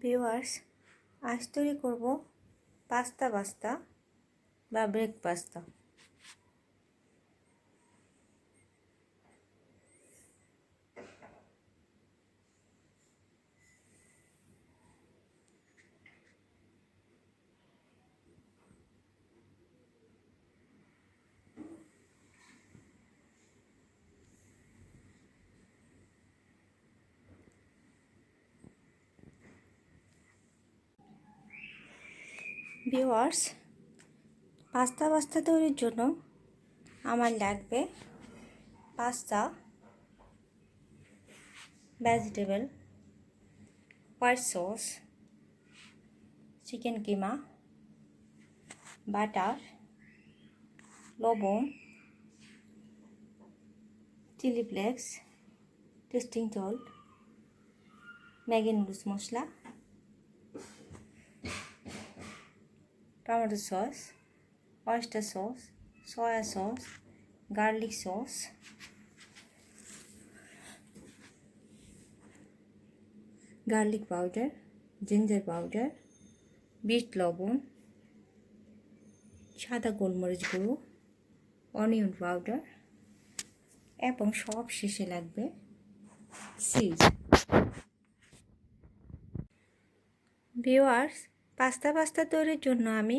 Viewers, আজ তৈরি করব পাস্তা বা ব্রেক পাস্তা। ভিউয়ার্স, পাস্তা তৈরির জন্য আমার লাগবে pasta, vegetable, white sauce, chicken keema, butter, লবণ, chilli flakes, tasting salt, Maggi noodles মশলা, tomato sauce, oyster sauce, soya sauce, garlic sauce, garlic powder, ginger powder, বিট লবণ, সাদা গোলমরিচ গুঁড়ো, অনিয়ন পাউডার এবং সব শেষে লাগবে চিজ। ভিউয়ার্স, পাস্তা তৈরির জন্য আমি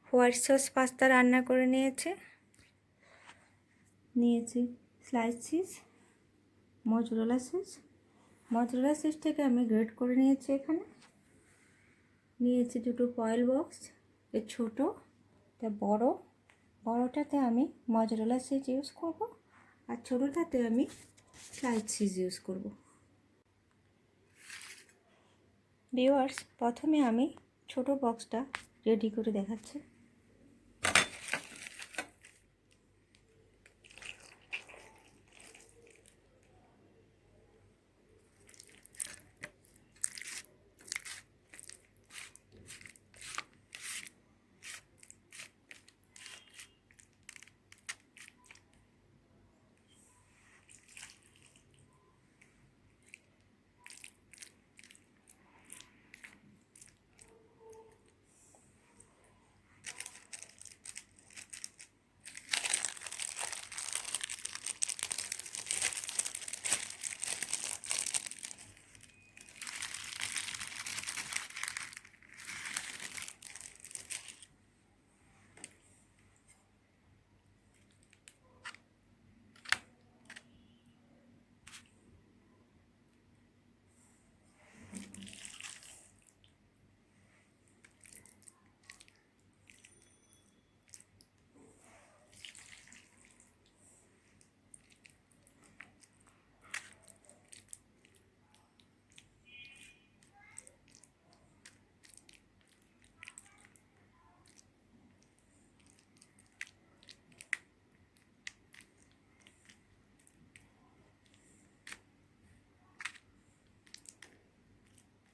হোয়াইট সস পাস্তা রান্না করে নিয়েছি স্লাইস চিজ, মজরেলা চিজটাকে আমি গ্রেট করে নিয়েছি। এখানে নিয়েছি দুটো ফয়েল বক্স, এর ছোটো তা বড়টাতে আমি মজরেলা চিজ ইউজ করব, আর ছোটোটাতে আমি স্লাইস চিজ ইউজ করব। ভিউয়ার্স, প্রথমে আমি ছোট বক্সটা রেডি করে দেখাচ্ছি।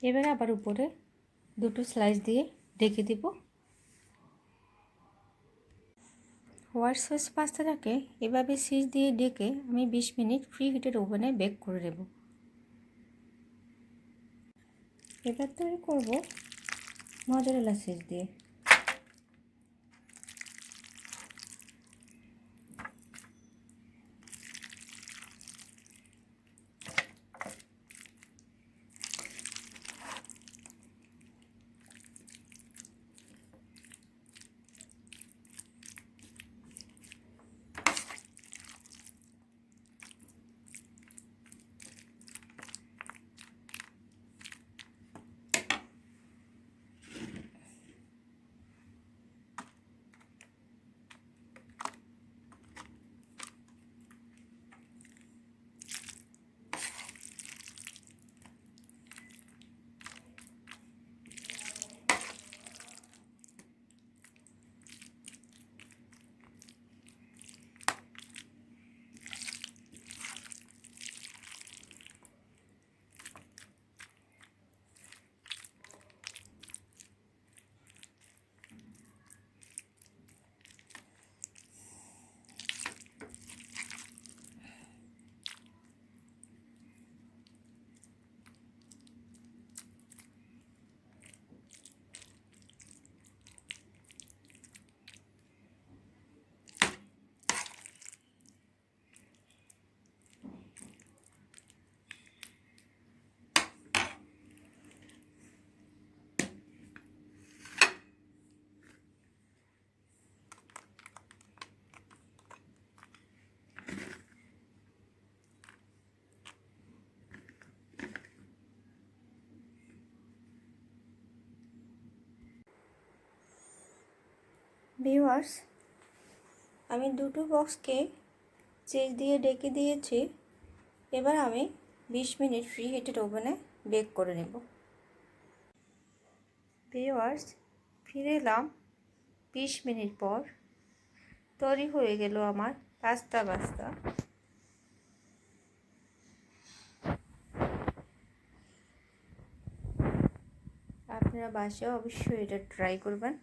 এবারে আবার উপরে দুটো স্লাইস দিয়ে ঢেকে দিব। হোয়াইট সস পাস্তাটাকে এভাবে চিজ দিয়ে ঢেকে আমি 20 মিনিট প্রি হিটেড ওভেনে বেক করে দেব। এবার তৈরি করব মজরেলা চিজ দিয়ে। ভিউয়ার্স, আমি দুটো বক্সকে চিজ দিয়ে ডেকে দিয়েছি। এবার আমি 20 মিনিট প্রি হিটেড ওভেনে বেক করে নেব। ভিউয়ার্স, ফিরে এলাম 20 মিনিট পর। তৈরি হয়ে গেল আমার বাস্তা। আপনারা বাসায় অবশ্যই এটা ট্রাই করবেন।